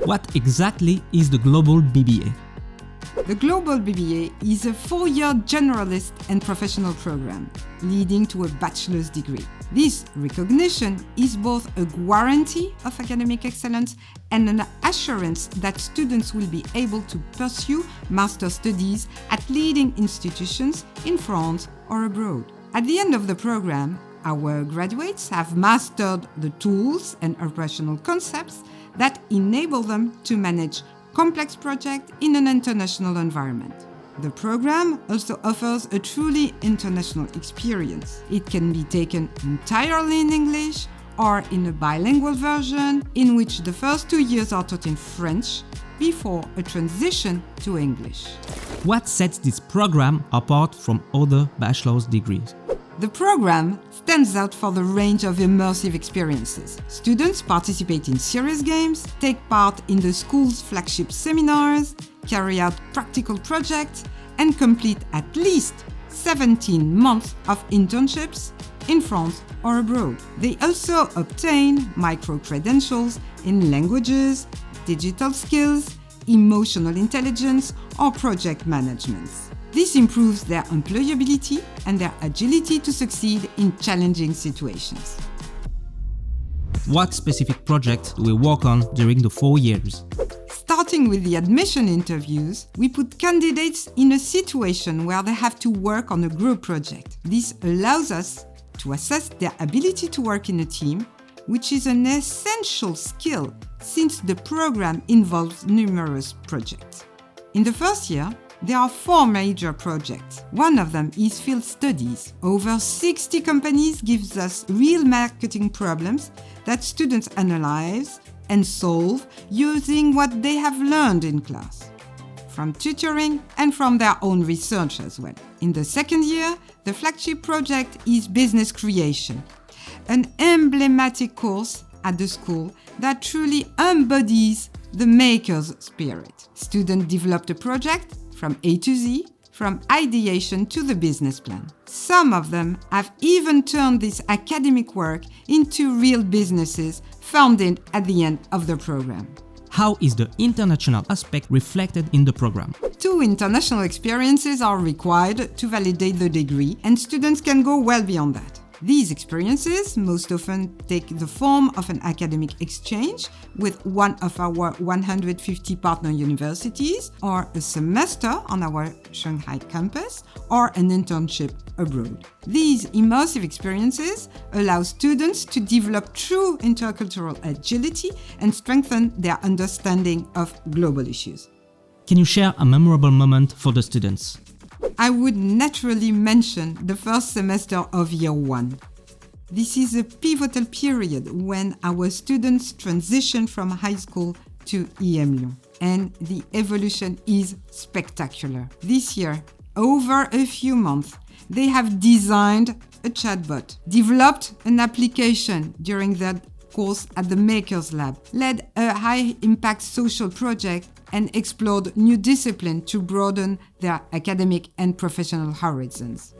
What exactly is the Global BBA? The Global BBA is a 4-year generalist and professional program leading to a bachelor's degree. This recognition is both a guarantee of academic excellence and an assurance that students will be able to pursue master's studies at leading institutions in France or abroad. At the end of the program, our graduates have mastered the tools and operational concepts that enable them to manage complex projects in an international environment. The program also offers a truly international experience. It can be taken entirely in English or in a bilingual version in which the first 2 years are taught in French before a transition to English. What sets this program apart from other bachelor's degrees? The program stands out for the range of immersive experiences. Students participate in serious games, take part in the school's flagship seminars, carry out practical projects, and complete at least 17 months of internships in France or abroad. They also obtain micro-credentials in languages, digital skills, emotional intelligence, or project management. This improves their employability and their agility to succeed in challenging situations. What specific projects do we work on during the 4 years? Starting with the admission interviews, we put candidates in a situation where they have to work on a group project. This allows us to assess their ability to work in a team, which is an essential skill since the program involves numerous projects. In the first year, there are 4 major projects. One of them is field studies. Over 60 companies gives us real marketing problems that students analyze and solve using what they have learned in class, from tutoring and from their own research as well. In the second year, the flagship project is business creation, an emblematic course at the school that truly embodies the maker's spirit. Students developed a project from A to Z, from ideation to the business plan. Some of them have even turned this academic work into real businesses founded at the end of the program. How is the international aspect reflected in the program? 2 international experiences are required to validate the degree, and students can go well beyond that. These experiences most often take the form of an academic exchange with one of our 150 partner universities, or a semester on our Shanghai campus, or an internship abroad. These immersive experiences allow students to develop true intercultural agility and strengthen their understanding of global issues. Can you share a memorable moment for the students? I would naturally mention the first semester of year 1. This is a pivotal period when our students transition from high school to EMLYON, and the evolution is spectacular. This year, over a few months, they have designed a chatbot, developed an application during their course at the Makers Lab, led a high-impact social project, and explored new disciplines to broaden their academic and professional horizons.